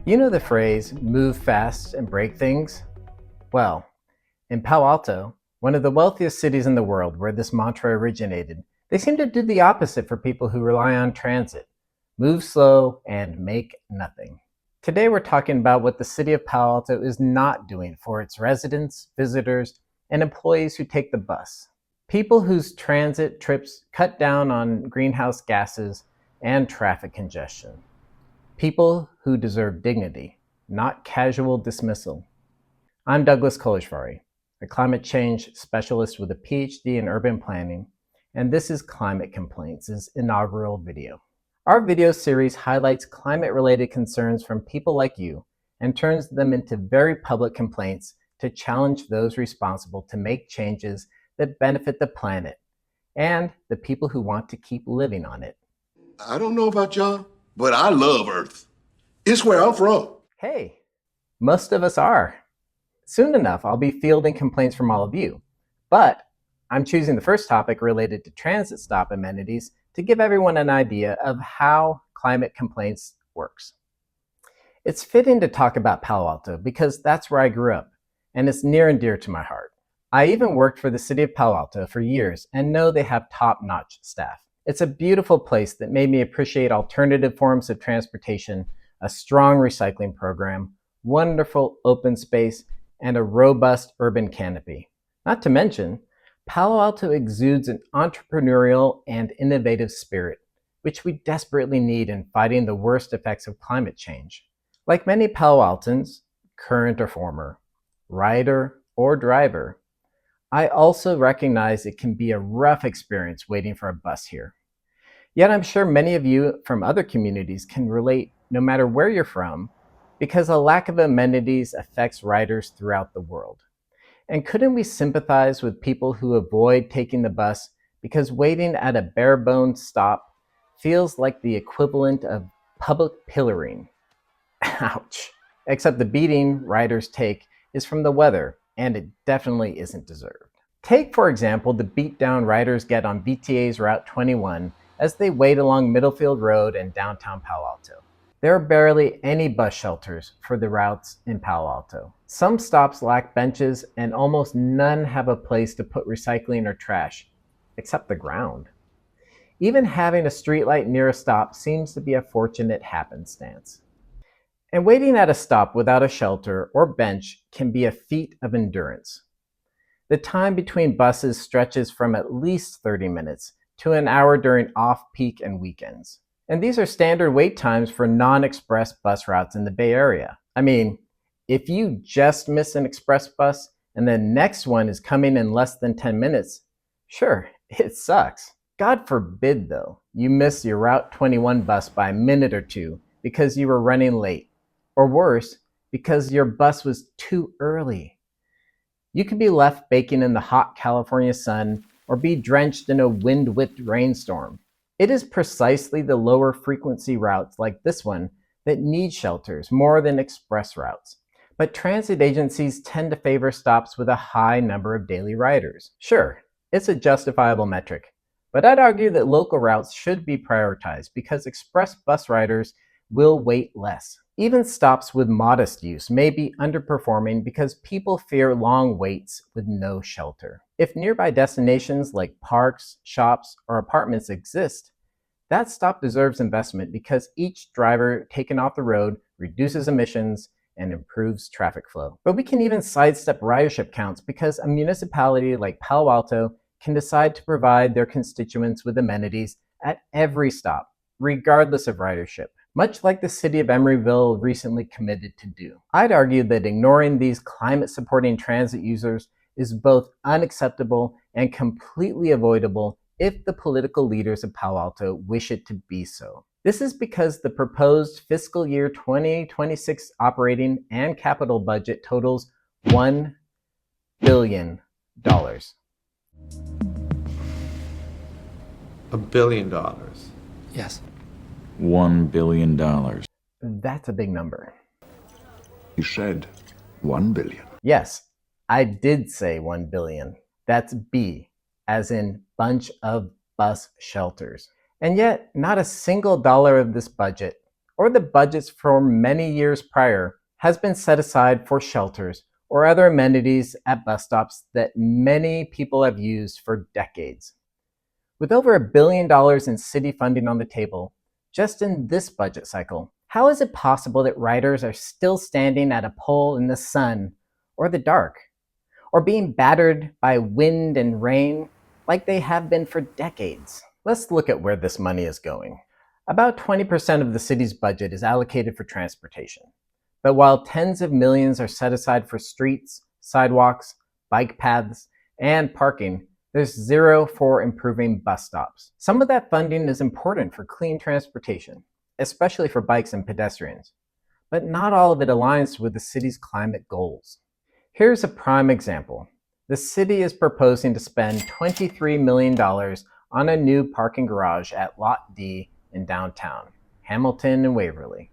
You know the phrase, move fast and break things? Well, in Palo Alto, one of the wealthiest cities in the world where this mantra originated, they seem to do the opposite for people who rely on transit. Move slow and make nothing. Today we're talking about what the city of Palo Alto is not doing for its residents, visitors, and employees who take the bus. People whose transit trips cut down on greenhouse gases and traffic congestion. People who deserve dignity, not casual dismissal. I'm Douglas Kolozsvari, a climate change specialist with a PhD in urban planning, and this is Climate Complaints' inaugural video. Our video series highlights climate-related concerns from people like you and turns them into very public complaints to challenge those responsible to make changes that benefit the planet and the people who want to keep living on it. I don't know about y'all, but I love Earth. It's where I'm from. Hey, most of us are. Soon enough, I'll be fielding complaints from all of you, but I'm choosing the first topic related to transit stop amenities to give everyone an idea of how Climate Complaints works. It's fitting to talk about Palo Alto because that's where I grew up, and it's near and dear to my heart. I even worked for the city of Palo Alto for years and know they have top-notch staff. It's a beautiful place that made me appreciate alternative forms of transportation, a strong recycling program, wonderful open space, and a robust urban canopy. Not to mention, Palo Alto exudes an entrepreneurial and innovative spirit, which we desperately need in fighting the worst effects of climate change. Like many Palo Altans, current or former, rider or driver, I also recognize it can be a rough experience waiting for a bus here. Yet I'm sure many of you from other communities can relate no matter where you're from, because a lack of amenities affects riders throughout the world. And couldn't we sympathize with people who avoid taking the bus because waiting at a bare-bones stop feels like the equivalent of public pillorying? Ouch. Except the beating riders take is from the weather, and it definitely isn't deserved. Take, for example, the beatdown riders get on VTA's Route 21 as they wait along Middlefield Road in downtown Palo Alto. There are barely any bus shelters for the routes in Palo Alto. Some stops lack benches and almost none have a place to put recycling or trash, except the ground. Even having a streetlight near a stop seems to be a fortunate happenstance. And waiting at a stop without a shelter or bench can be a feat of endurance. The time between buses stretches from at least 30 minutes to an hour during off-peak and weekends. And these are standard wait times for non-express bus routes in the Bay Area. I mean, if you just miss an express bus and the next one is coming in less than 10 minutes, sure, it sucks. God forbid, though, you miss your Route 21 bus by a minute or two because you were running late. Or worse, because your bus was too early. You could be left baking in the hot California sun or be drenched in a wind-whipped rainstorm. It is precisely the lower frequency routes like this one that need shelters more than express routes. But transit agencies tend to favor stops with a high number of daily riders. Sure, it's a justifiable metric, but I'd argue that local routes should be prioritized because express bus riders will wait less. Even stops with modest use may be underperforming because people fear long waits with no shelter. If nearby destinations like parks, shops, or apartments exist, that stop deserves investment because each driver taken off the road reduces emissions and improves traffic flow. But we can even sidestep ridership counts because a municipality like Palo Alto can decide to provide their constituents with amenities at every stop, regardless of ridership, much like the city of Emeryville recently committed to do. I'd argue that ignoring these climate-supporting transit users is both unacceptable and completely avoidable if the political leaders of Palo Alto wish it to be so. This is because the proposed fiscal year 2026 operating and capital budget totals $1 billion. $1 billion. Yes. $1 billion. That's a big number. You said 1 billion. Yes, I did say 1 billion. That's B, as in bunch of bus shelters. And yet, not a single dollar of this budget, or the budgets from many years prior has been set aside for shelters or other amenities at bus stops that many people have used for decades. With over $1 billion in city funding on the table, just in this budget cycle, how is it possible that riders are still standing at a pole in the sun or the dark, or being battered by wind and rain like they have been for decades? Let's look at where this money is going. About 20% of the city's budget is allocated for transportation. But while tens of millions are set aside for streets, sidewalks, bike paths, and parking, there's zero for improving bus stops. Some of that funding is important for clean transportation, especially for bikes and pedestrians, but not all of it aligns with the city's climate goals. Here's a prime example. The city is proposing to spend $23 million on a new parking garage at Lot D in downtown, Hamilton and Waverly.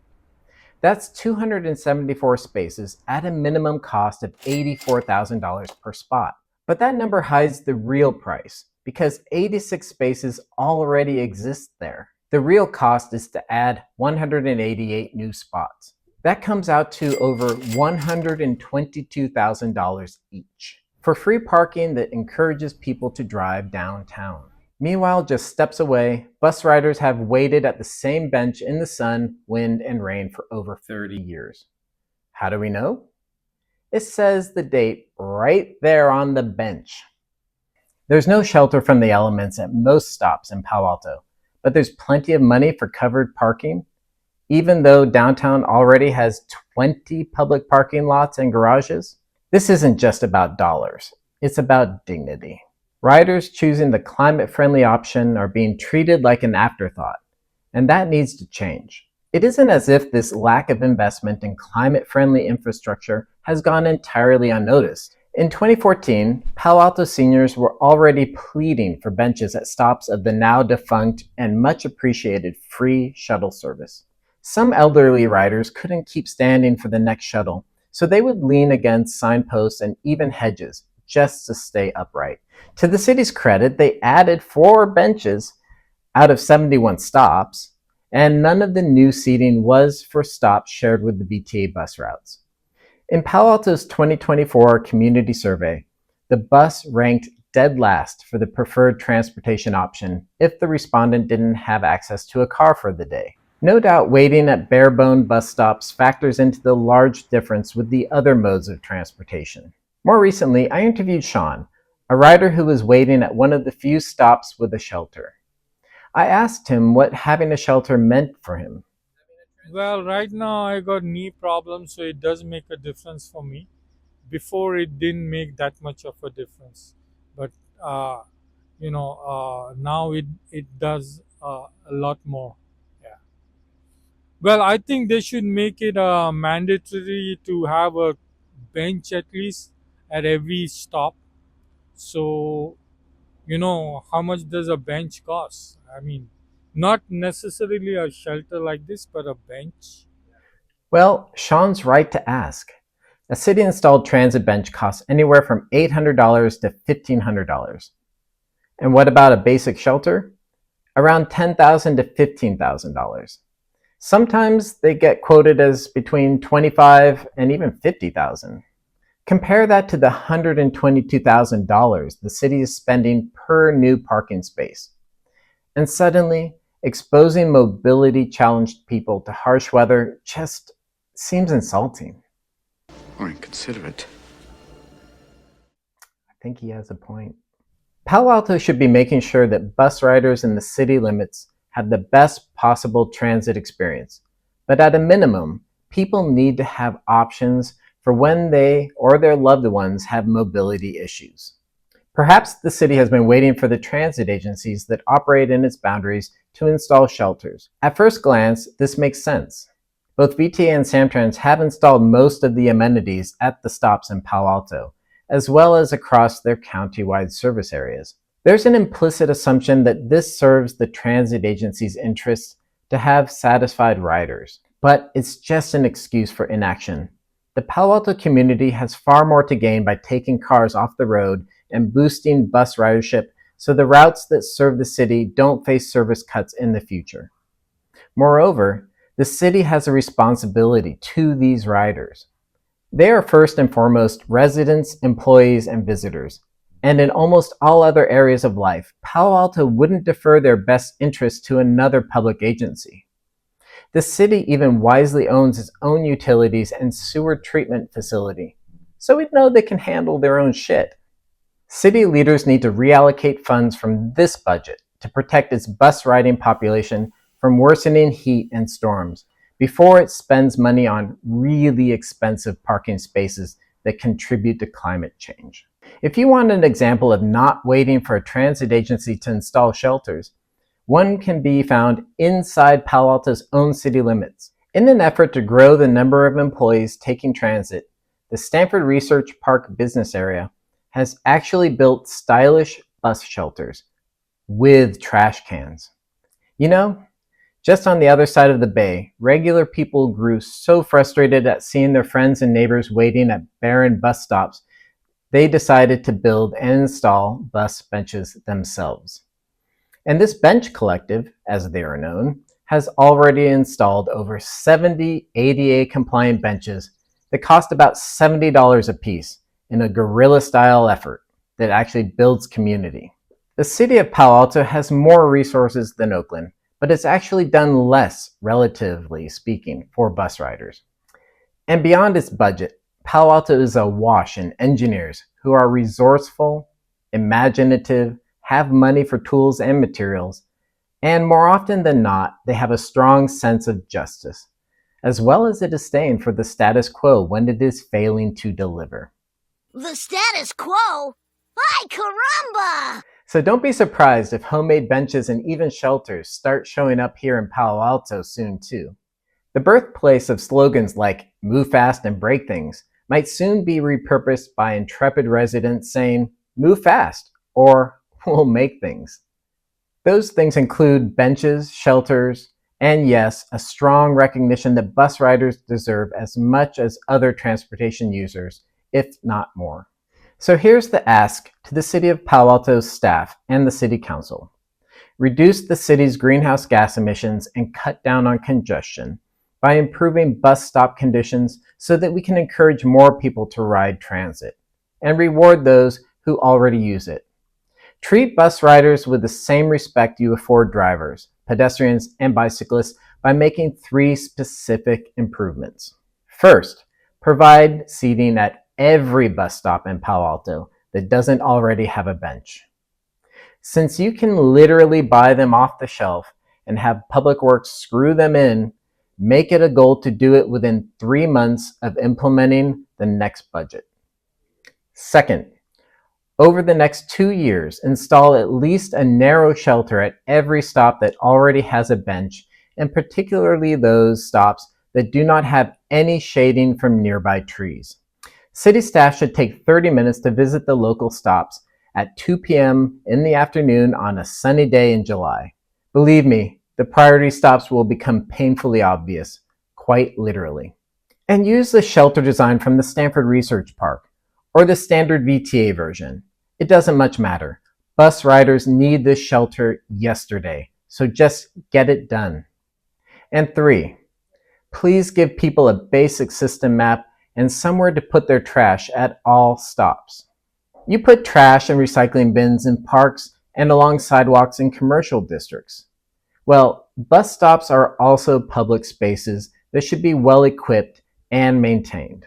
That's 274 spaces at a minimum cost of $84,000 per spot. But that number hides the real price because 86 spaces already exist there. The real cost is to add 188 new spots. That comes out to over $122,000 each for free parking that encourages people to drive downtown. Meanwhile, just steps away, bus riders have waited at the same bench in the sun, wind, and rain for over 30 years. How do we know? It says the date right there on the bench. There's no shelter from the elements at most stops in Palo Alto, but there's plenty of money for covered parking, even though downtown already has 20 public parking lots and garages. This isn't just about dollars, it's about dignity. Riders choosing the climate-friendly option are being treated like an afterthought, and that needs to change. It isn't as if this lack of investment in climate-friendly infrastructure has gone entirely unnoticed. In 2014, Palo Alto seniors were already pleading for benches at stops of the now defunct and much appreciated free shuttle service. Some elderly riders couldn't keep standing for the next shuttle, so they would lean against signposts and even hedges just to stay upright. To the city's credit, they added 4 benches out of 71 stops, and none of the new seating was for stops shared with the BTA bus routes. In Palo Alto's 2024 community survey, the bus ranked dead last for the preferred transportation option if the respondent didn't have access to a car for the day. No doubt waiting at bare-bone bus stops factors into the large difference with the other modes of transportation. More recently, I interviewed Sean, a rider who was waiting at one of the few stops with a shelter. I asked him what having a shelter meant for him. Well, right now I got knee problems, so it does make a difference for me. Before it didn't make that much of a difference, but now it does a lot more. Yeah. Well, I think they should make it mandatory to have a bench at least at every stop. So how much does a bench cost? I mean, not necessarily a shelter like this, but a bench. Well, Sean's right to ask. A city-installed transit bench costs anywhere from $800 to $1,500. And what about a basic shelter? Around $10,000 to $15,000. Sometimes they get quoted as between $25,000 and even $50,000. Compare that to the $122,000 the city is spending per new parking space. And suddenly, exposing mobility-challenged people to harsh weather just seems insulting. Or inconsiderate. I think he has a point. Palo Alto should be making sure that bus riders in the city limits have the best possible transit experience. But at a minimum, people need to have options for when they or their loved ones have mobility issues. Perhaps the city has been waiting for the transit agencies that operate in its boundaries to install shelters. At first glance, this makes sense. Both VTA and Samtrans have installed most of the amenities at the stops in Palo Alto, as well as across their county-wide service areas. There's an implicit assumption that this serves the transit agency's interests to have satisfied riders, but it's just an excuse for inaction. The Palo Alto community has far more to gain by taking cars off the road and boosting bus ridership so the routes that serve the city don't face service cuts in the future. Moreover, The city has a responsibility to these riders. They are first and foremost residents, employees, and visitors. And in almost all other areas of life, Palo Alto wouldn't defer their best interests to another public agency. The city even wisely owns its own utilities and sewer treatment facility, so we know they can handle their own shit. City leaders need to reallocate funds from this budget to protect its bus riding population from worsening heat and storms before it spends money on really expensive parking spaces that contribute to climate change. If you want an example of not waiting for a transit agency to install shelters, one can be found inside Palo Alto's own city limits. In an effort to grow the number of employees taking transit, the Stanford Research Park business area has actually built stylish bus shelters with trash cans. You know, just on the other side of the bay, regular people grew so frustrated at seeing their friends and neighbors waiting at barren bus stops, they decided to build and install bus benches themselves. And this bench collective, as they are known, has already installed over 70 ADA-compliant benches that cost about $70 a piece in a guerrilla-style effort that actually builds community. The city of Palo Alto has more resources than Oakland, but it's actually done less, relatively speaking, for bus riders. And beyond its budget, Palo Alto is awash in engineers who are resourceful, imaginative, have money for tools and materials, and more often than not, they have a strong sense of justice, as well as a disdain for the status quo when it is failing to deliver. The status quo? Ay, caramba! So don't be surprised if homemade benches and even shelters start showing up here in Palo Alto soon too. The birthplace of slogans like "move fast and break things" might soon be repurposed by intrepid residents saying, "move fast," or "we'll make things." Those things include benches, shelters, and yes, a strong recognition that bus riders deserve as much as other transportation users, if not more. So here's the ask to the City of Palo Alto's staff and the City Council. Reduce the city's greenhouse gas emissions and cut down on congestion by improving bus stop conditions so that we can encourage more people to ride transit and reward those who already use it. Treat bus riders with the same respect you afford drivers, pedestrians, and bicyclists by making 3 specific improvements. First, provide seating at every bus stop in Palo Alto that doesn't already have a bench. Since you can literally buy them off the shelf and have Public Works screw them in, make it a goal to do it within 3 months of implementing the next budget. Second, over the next 2 years, install at least a narrow shelter at every stop that already has a bench, and particularly those stops that do not have any shading from nearby trees. City staff should take 30 minutes to visit the local stops at 2 p.m. in the afternoon on a sunny day in July. Believe me, the priority stops will become painfully obvious, quite literally. And use the shelter design from the Stanford Research Park, or the standard VTA version. It doesn't much matter. Bus riders need this shelter yesterday, so just get it done. And 3, please give people a basic system map and somewhere to put their trash at all stops. You put trash and recycling bins in parks and along sidewalks in commercial districts. Well, bus stops are also public spaces that should be well equipped and maintained.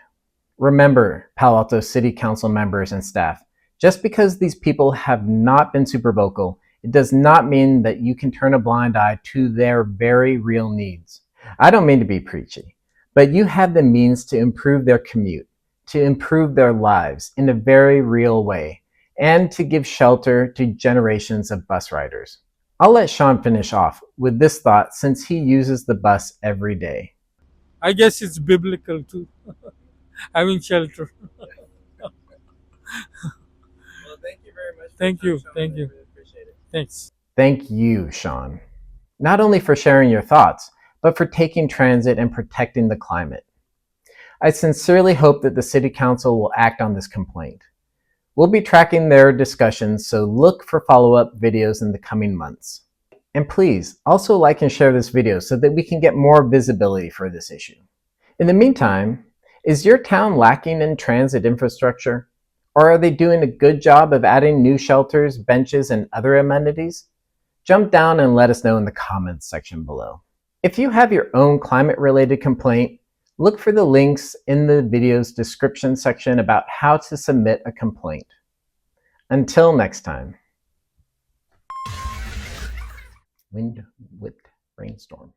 Remember, Palo Alto City Council members and staff, just because these people have not been super vocal, it does not mean that you can turn a blind eye to their very real needs. I don't mean to be preachy, but you have the means to improve their commute, to improve their lives in a very real way, and to give shelter to generations of bus riders. I'll let Sean finish off with this thought since he uses the bus every day. I guess it's biblical too, having shelter. Well, thank you very much. Thank you. Thank you. Really appreciate it. Thanks. Thank you, Sean. Not only for sharing your thoughts, but for taking transit and protecting the climate. I sincerely hope that the City Council will act on this complaint. We'll be tracking their discussions, so look for follow-up videos in the coming months. And please also like and share this video so that we can get more visibility for this issue. In the meantime, is your town lacking in transit infrastructure? Or are they doing a good job of adding new shelters, benches, and other amenities? Jump down and let us know in the comments section below. If you have your own climate-related complaint, look for the links in the video's description section about how to submit a complaint. Until next time. Wind-whipped rainstorm.